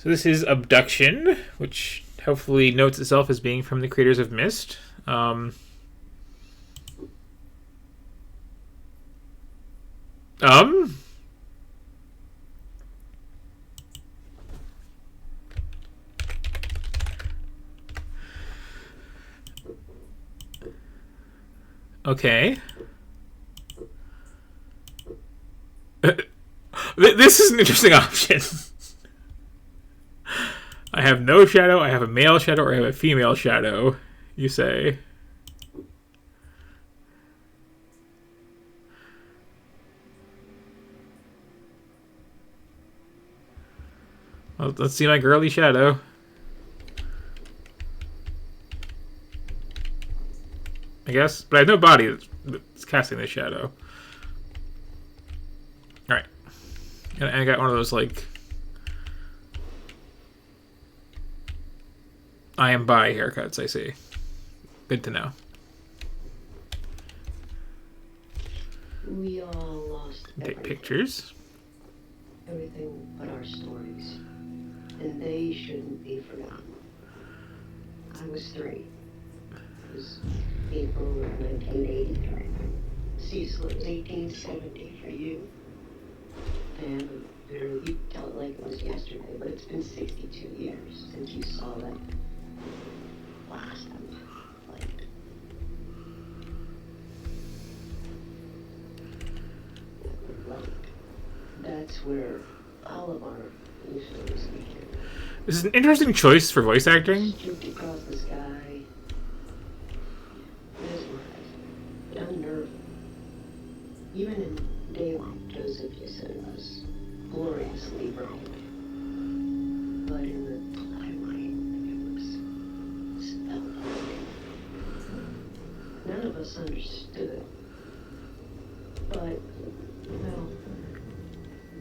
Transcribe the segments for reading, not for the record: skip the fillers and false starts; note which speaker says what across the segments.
Speaker 1: So this is Obduction, which hopefully notes itself as being from the creators of Myst. Okay. This is an interesting option. I have no shadow, I have a male shadow, or I have a female shadow, you say. Well, let's see my girly shadow. I guess, but I have no body that's casting this shadow. Alright. And I got one of those, like, I am bi haircuts, I see. Good to know.
Speaker 2: We all lost
Speaker 1: Take pictures.
Speaker 2: Everything but our stories. And they shouldn't be forgotten. I was 3. It was April of 1983. Cecil, it was 1870 for you. And you tell it like it was yesterday, but it's been 62 years since you saw that last light. That's where all of our new stories begin.
Speaker 1: This is an interesting choice for voice acting.
Speaker 2: Streaked across the sky, mesmerizing, but unnerving. Even in daylight, Joseph, you said it was gloriously bright. But in the twilight, it was spellbinding. None of us understood. But, well,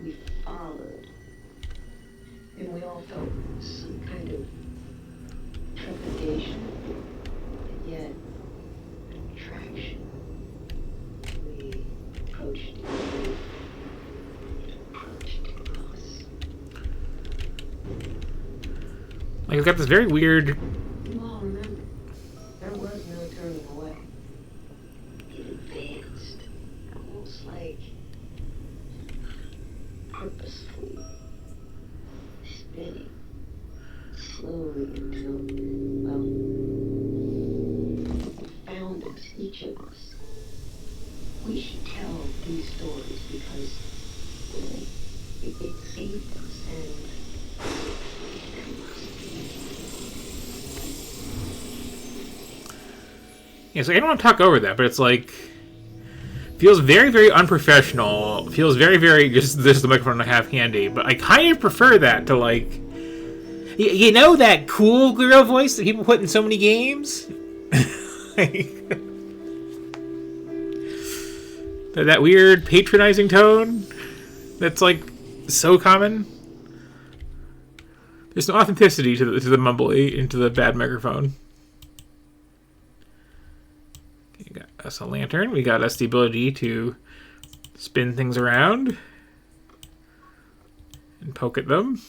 Speaker 2: we followed. And we all felt some kind of trepidation, and yet attraction. We approached it. It approached us.
Speaker 1: Like, it's got this very weird...
Speaker 2: You all remember, there was no turning away. It advanced, almost like purposefully spinning slowly until, well, it found us, each of us. We should tell these stories because it saved us, and there must be.
Speaker 1: Yeah, so I don't want to talk over that, but it's like... Feels very, very unprofessional. Feels very, very... Just this is the microphone I have handy. But I kind of prefer that to, like... You know that cool gorilla voice that people put in so many games? That weird patronizing tone that's, like, so common. There's no authenticity to the mumbly into the bad microphone. You got us a lantern. We got us the ability to spin things around and poke at them.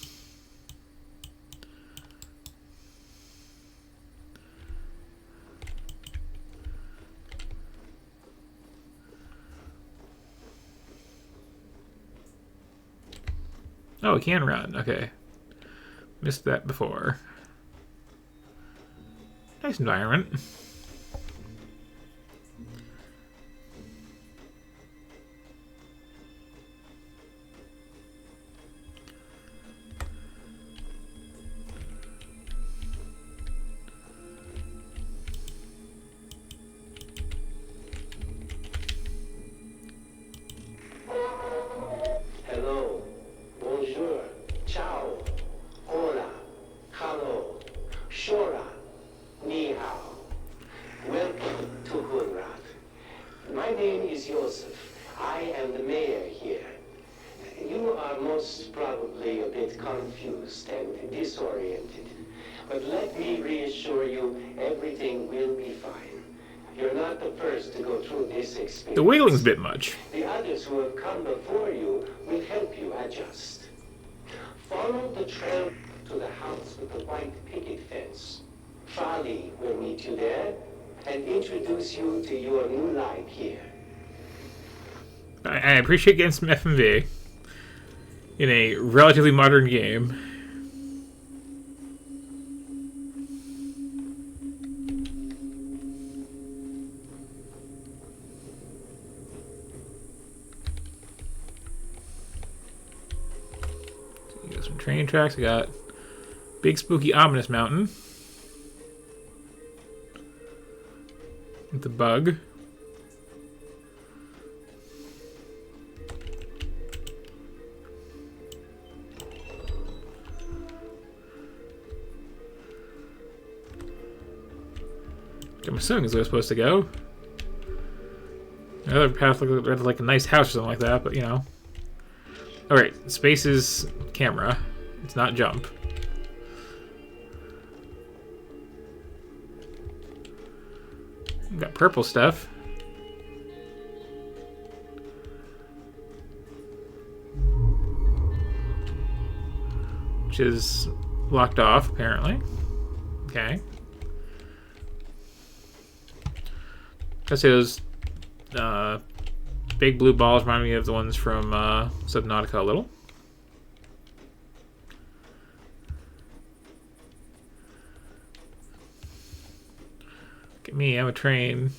Speaker 1: Oh, it can run. Okay. Missed that before. Nice environment.
Speaker 3: Hello, bonjour, ciao, hola, hello, shora, ni hao. Welcome to Hunrad. My name is Joseph. I am the mayor here. You are most probably a bit confused and disoriented. But let me reassure you, everything will be fine. You're not the first to go through this experience.
Speaker 1: The wiggling's a bit much.
Speaker 3: The others who have come before you will help you adjust. Follow the trail. to the house with the white picket fence. Farley will meet you there and introduce you to your new life here.
Speaker 1: I appreciate getting some FMV in a relatively modern game. So you got some train tracks. I got big spooky ominous mountain with the bug. I'm assuming is where it's supposed to go. Another path looked like a nice house or something like that, but you know. Alright, space is camera. It's not jump. We've got purple stuff. Which is locked off, apparently. Okay. I say those big blue balls remind me of the ones from Subnautica a little. Look at me, I'm a train.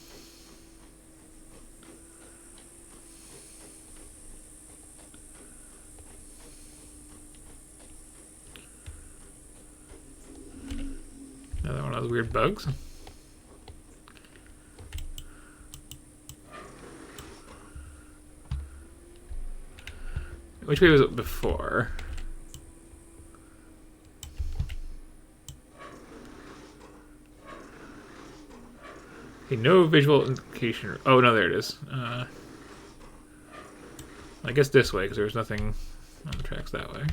Speaker 1: Another one of those weird bugs. Which way was it before? Okay, no visual indication. Oh, no, there it is. I guess this way, because there was nothing on the tracks that way.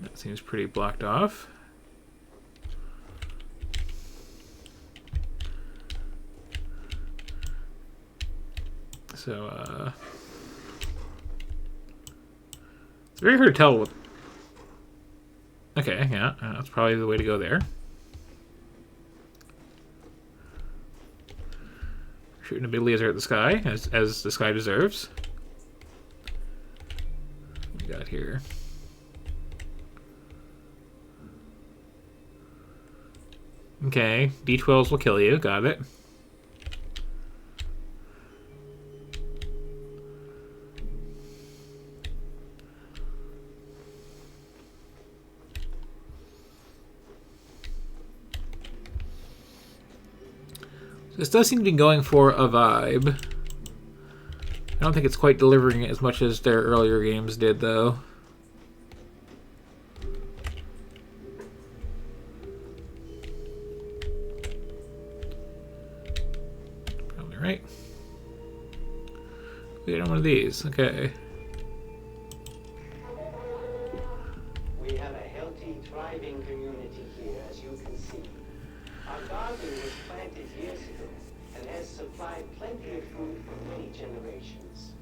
Speaker 1: That seems pretty blocked off. So, it's very hard to tell. Okay, yeah, that's probably the way to go there. Shooting a big laser at the sky, as the sky deserves. What we got here? Okay, D12s will kill you, got it. This does seem to be going for a vibe. I don't think it's quite delivering it as much as their earlier games did, though. Probably right. We got one of these. Okay.
Speaker 3: We have a healthy, thriving community here, as you can see. Our garden was planted years ago and has supplied plenty of food for many generations.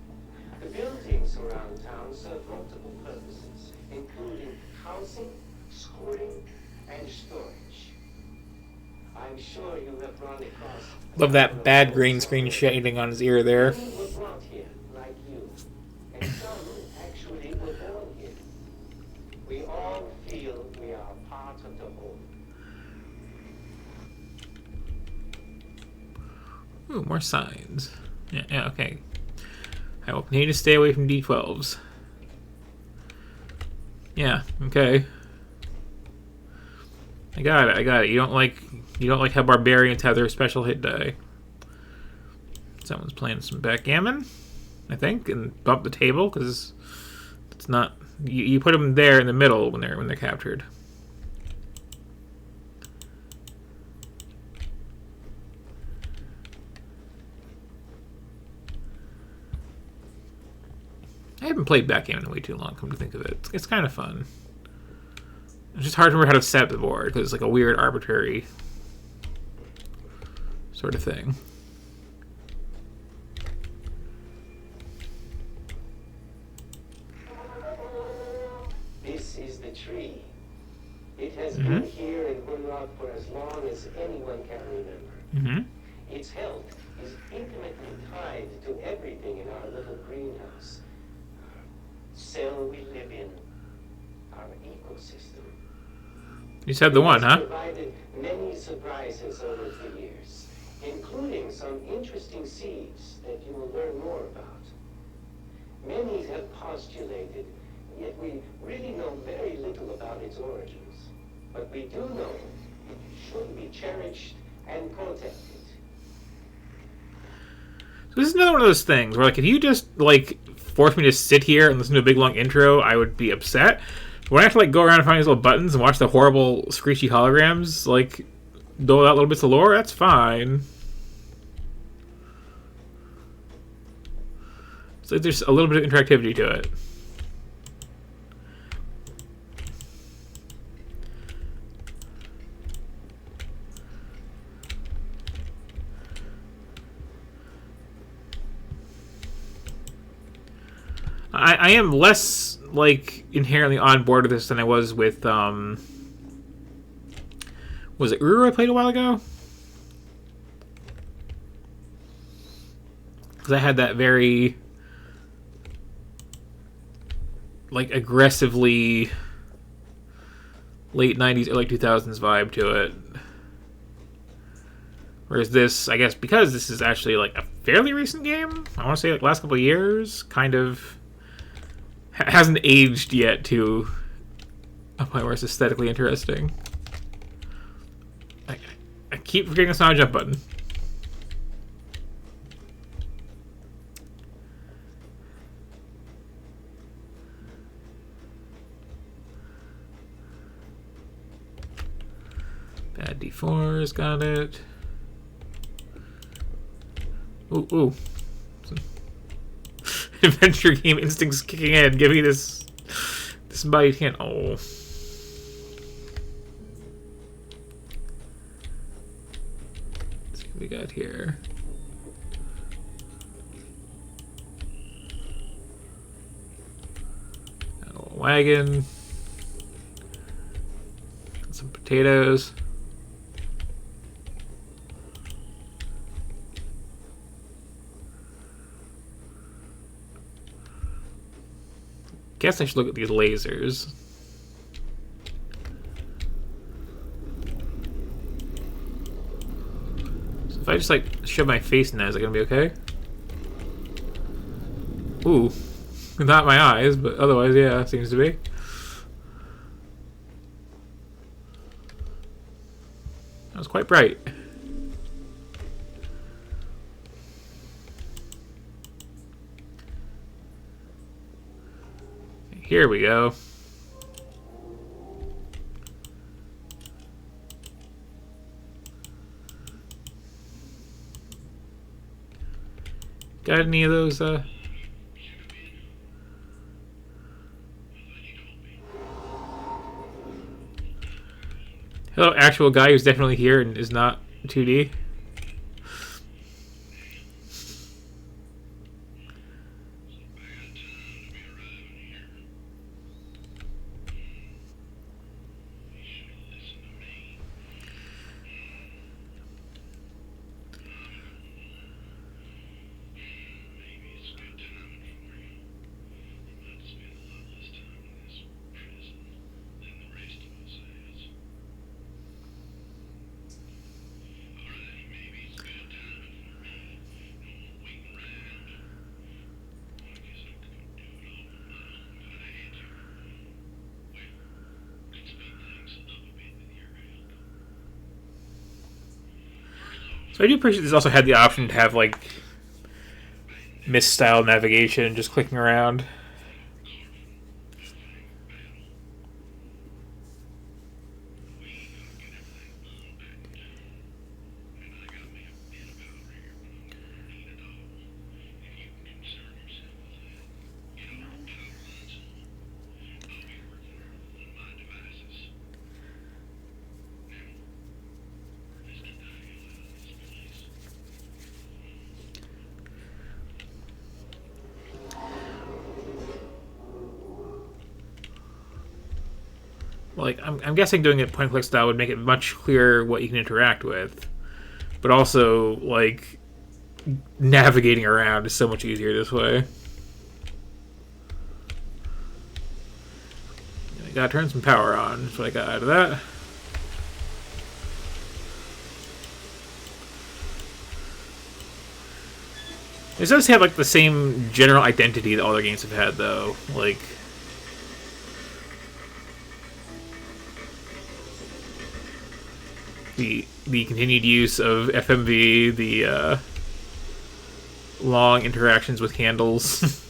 Speaker 3: The buildings around town serve multiple purposes, including housing, schooling, and storage. I'm sure you have run across...
Speaker 1: Love that bad green screen shading on his ear there.
Speaker 3: Many were brought here, like you, and some actually were born here. We all feel we are part of the whole.
Speaker 1: Ooh, more signs. Yeah, okay. I will continue to stay away from D12s. Yeah, okay. I got it. You don't like how barbarians have their special hit die. Someone's playing some backgammon, I think, and bump the table because it's not. You put them there in the middle when they're captured. I haven't played backgammon in way too long, come to think of it. It's kind of fun. It's just hard to remember how to set up the board, because it's like a weird, arbitrary sort of thing.
Speaker 3: about for as long as anyone can remember.
Speaker 1: Mm-hmm.
Speaker 3: Its health is intimately tied to everything in our little greenhouse. Our cell we live in, our ecosystem.
Speaker 1: You said the one,
Speaker 3: It's
Speaker 1: huh?
Speaker 3: provided many surprises over the years, including some interesting seeds that you will learn more about. Many have postulated, yet we really know very little about its origins. But we do know it should be cherished and protected.
Speaker 1: So this is another one of those things where, like, if you just, like, force me to sit here and listen to a big, long intro, I would be upset. But when I have to, like, go around and find these little buttons and watch the horrible, screechy holograms, like, dole out little bits of lore, that's fine. So there's a little bit of interactivity to it. I am less, like, inherently on board with this than I was with, was it Uru I played a while ago? Because I had that very, like, aggressively late 90s, early 2000s vibe to it. Whereas this, I guess, because this is actually, like, a fairly recent game, I want to say, like, last couple of years, kind of hasn't aged yet to a point where it's aesthetically interesting. I keep forgetting it's not a jump button. Bad D4's got it. Ooh. Adventure game instincts kicking in. Give me this bite hand. Oh. Let's see what we got here. Got a little wagon. Got some potatoes. Guess I should look at these lasers. So if I just, like, shove my face in that, is it gonna be okay? Ooh. Not my eyes, but otherwise, yeah, seems to be. That was quite bright. Here we go. Got any of those, Hello, actual guy who's definitely here and is not 2D. So I do appreciate this also had the option to have, like, Myst-style navigation, just clicking around. Like, I'm guessing doing it point-and-click style would make it much clearer what you can interact with. But also, like, navigating around is so much easier this way. I gotta turn some power on. That's what I got out of that. This does have, like, the same general identity that all their games have had, though. Like, the continued use of FMV, the long interactions with candles.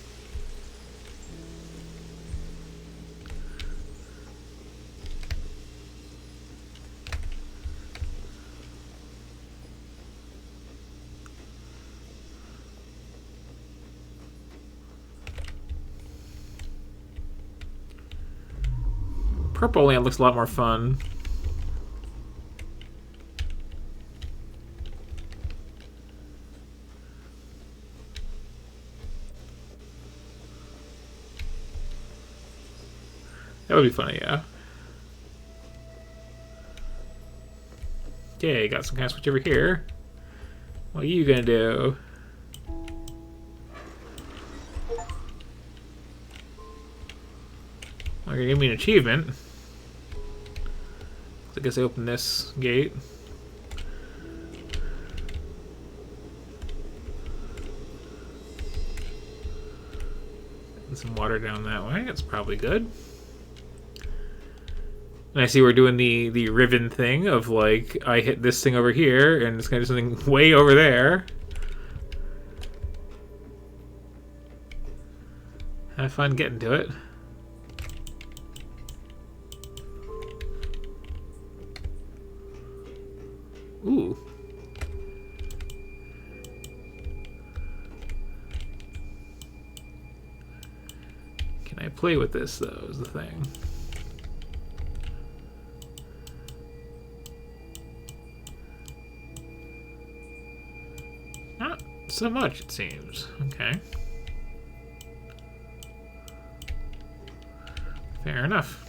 Speaker 1: Purple land looks a lot more fun. That would be funny, yeah. Okay, got some kind of switch over here. What are you gonna do? Well, you're gonna give me an achievement. I guess I open this gate. And some water down that way. That's probably good. And I see we're doing the ribbon thing of, like, I hit this thing over here, and it's going to do something way over there. Have fun getting to it. Ooh. Can I play with this, though, is the thing. Not so much, it seems. Okay. Fair enough.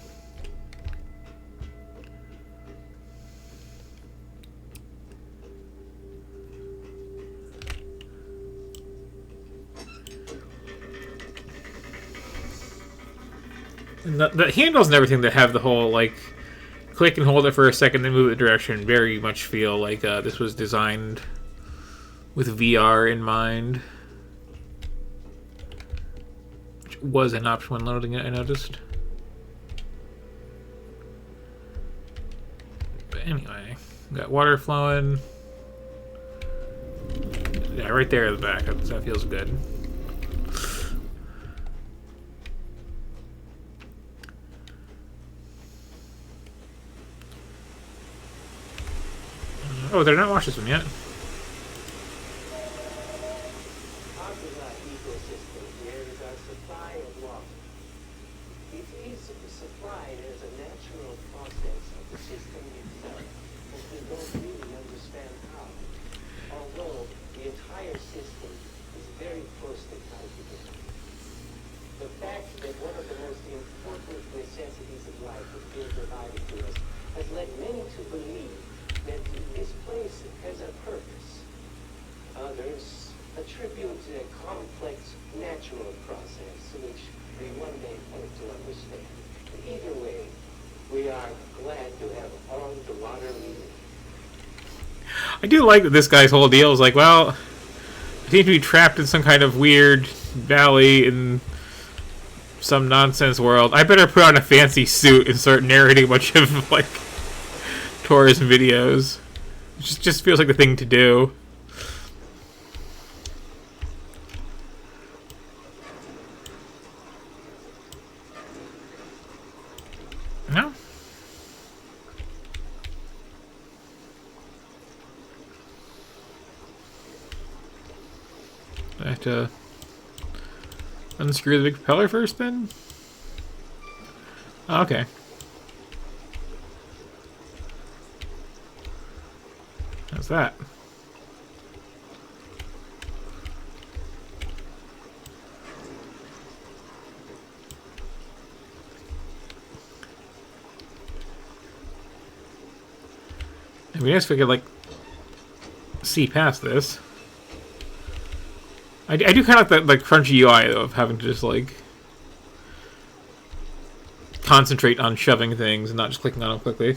Speaker 1: And the handles and everything that have the whole, like, click and hold it for a second, then move it direction, very much feel like this was designed with VR in mind. Which was an option when loading it, I noticed. But anyway, got water flowing. Yeah, right there at the back. That feels good. Oh, they're not washed this one yet.
Speaker 3: Part of our ecosystem here is our supply of water. It is supplied as a natural process of the system itself, but we don't really understand how. Although the entire system is very closely tied together. The fact that one of the most important necessities of life is being provided to us has led many to believe that this place has a purpose. Others attribute a complex natural process which we one day hope to understand. Either way, we are glad to have all the water we need.
Speaker 1: I do like that this guy's whole deal is like, well, I seem to be trapped in some kind of weird valley in some nonsense world. I better put on a fancy suit and start narrating a bunch of, like, tourism videos. It just feels like the thing to do. No? I have to unscrew the big propeller first, then? Oh, okay. How's that? I mean, I guess we could, like, see past this. I do kind of like the crunchy UI, though, of having to just, like, concentrate on shoving things and not just clicking on them quickly.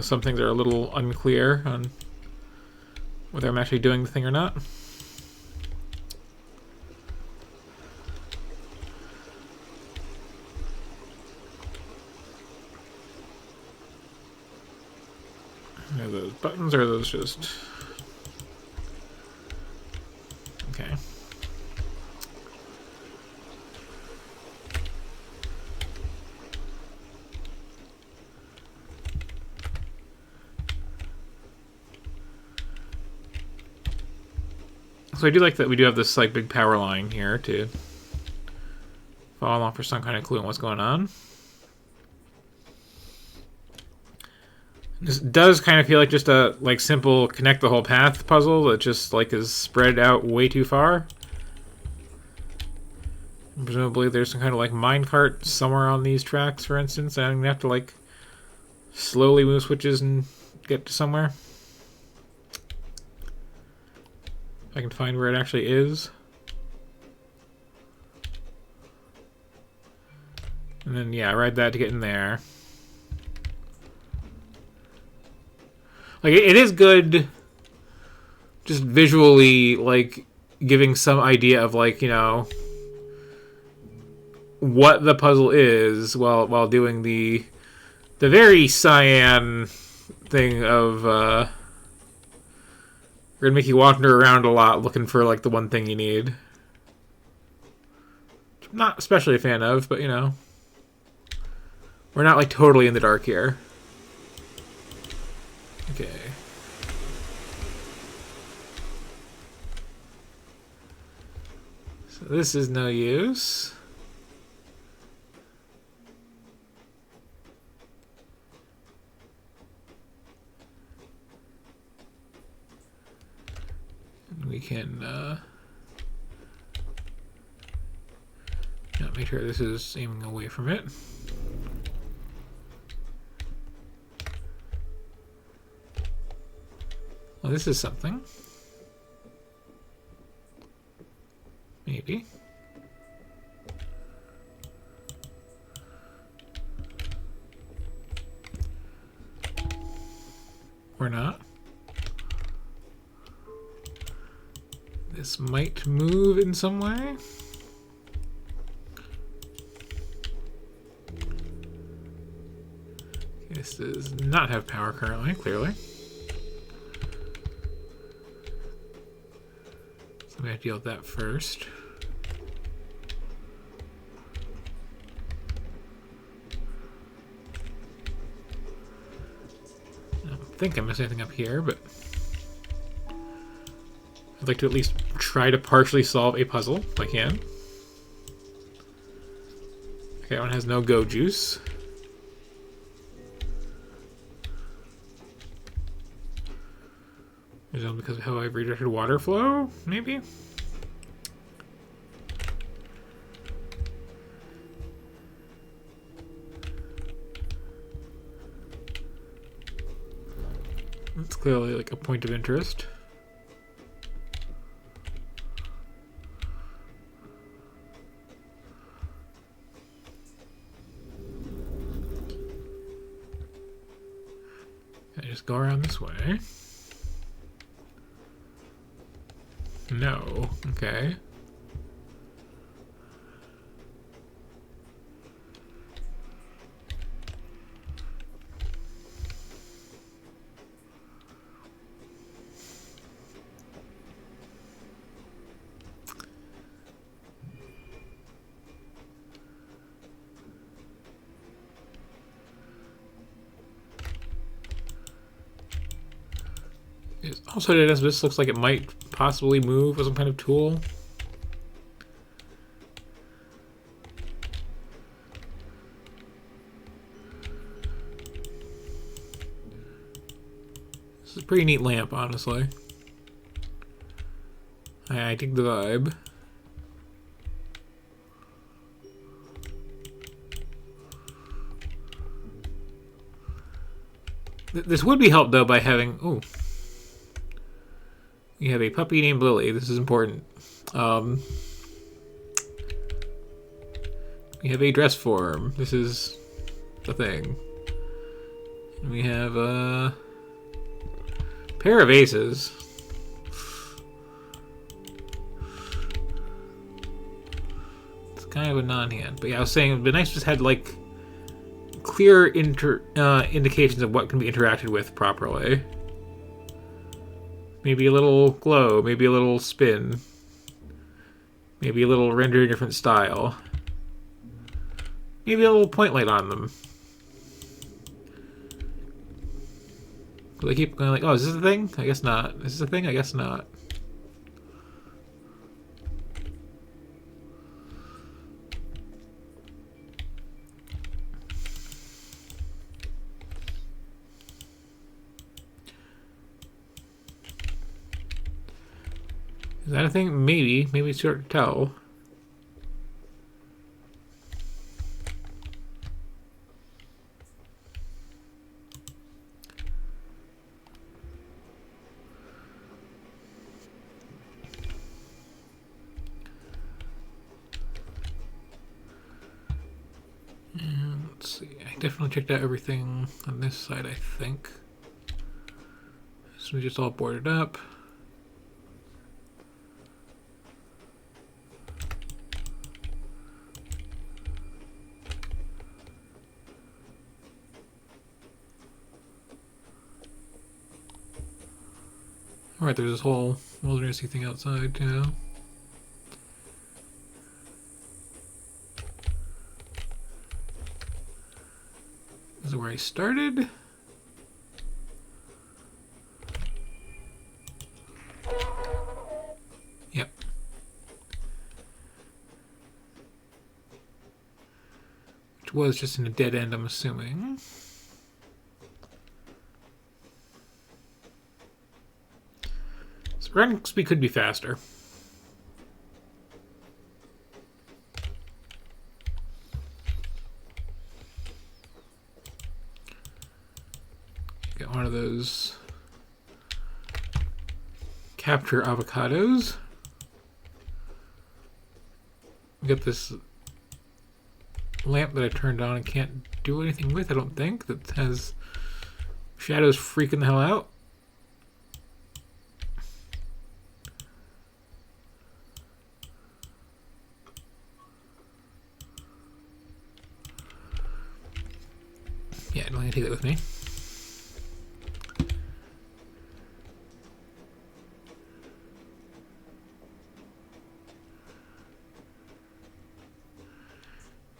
Speaker 1: Some things are a little unclear on whether I'm actually doing the thing or not. Are those buttons or are those just... Okay. So I do like that we do have this like big power line here to follow along for some kind of clue on what's going on. This does kind of feel like just a like simple connect the whole path puzzle that just like is spread out way too far. Presumably there's some kind of like minecart somewhere on these tracks, for instance. I'm gonna have to like slowly move switches and get to somewhere. If I can find where it actually is. And then yeah, ride that to get in there. Like, it is good just visually, like, giving some idea of, like, you know, what the puzzle is while doing the very cyan thing of, we're gonna make you wander around a lot looking for, like, the one thing you need. Which I'm not especially a fan of, but, you know, we're not, like, totally in the dark here. Okay. So this is no use. And we can make sure this is aiming away from it. Well, this is something. Maybe. Or not. This might move in some way. This does not have power currently, clearly. We have to deal with that first. I don't think I missed anything up here, but I'd like to at least try to partially solve a puzzle if I can. Okay, that one has no go juice. Is that because of how I've redirected water flow? Maybe? That's clearly like a point of interest. I just go around this way. No. Okay. Also, this looks like it might possibly move with some kind of tool. This is a pretty neat lamp, honestly. I dig the vibe. This would be helped, though, by having... Ooh. You have a puppy named Lily. This is important. You have a dress form. This is the thing. And we have a pair of aces. It's kind of a non-hand. But yeah, I was saying it would be nice if just had, like, clear indications of what can be interacted with properly. Maybe a little glow, maybe a little spin, maybe a little render in a different style, maybe a little point light on them. Will they keep going like, oh, is this a thing? I guess not. Is this a thing? I guess not. Is that a thing? Maybe. Maybe it's hard to tell. And let's see. I definitely checked out everything on this side, I think. So we just all boarded up. Alright, there's this whole wildernessy thing outside, too. This is where I started. Yep. Which was just in a dead end, I'm assuming. Running speed could be faster. Got one of those capture avocados. Got this lamp that I turned on and can't do anything with, I don't think, that has shadows freaking the hell out. Yeah, I'm going to take that with me.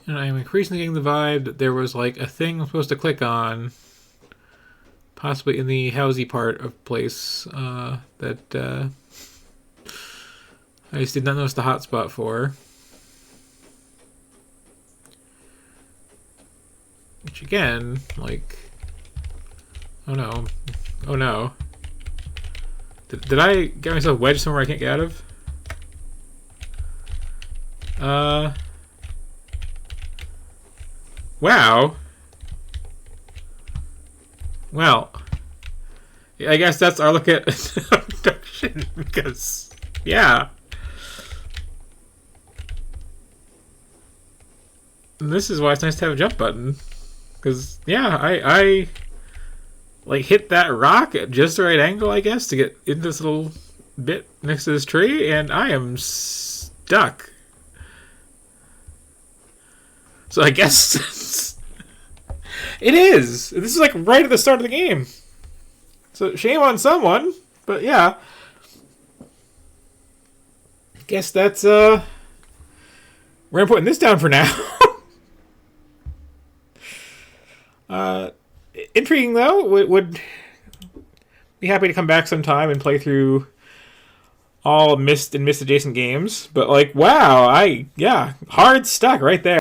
Speaker 1: And I'm increasingly getting the vibe that there was like a thing I'm supposed to click on, possibly in the housey part of place, that I just did not notice the hotspot for. Which again, like, oh no, oh no. Did I get myself wedged somewhere I can't get out of? Wow. Well, yeah, I guess that's our look at abduction, because, yeah. And this is why it's nice to have a jump button. Because, yeah, I like hit that rock at just the right angle, I guess, to get into this little bit next to this tree, and I am stuck. So I guess it is. This is like right at the start of the game. So shame on someone, but yeah. I guess that's we're gonna put this down for now. Intriguing though. Would be happy to come back sometime and play through all Myst and Myst adjacent games. But like, wow, hard stuck right there.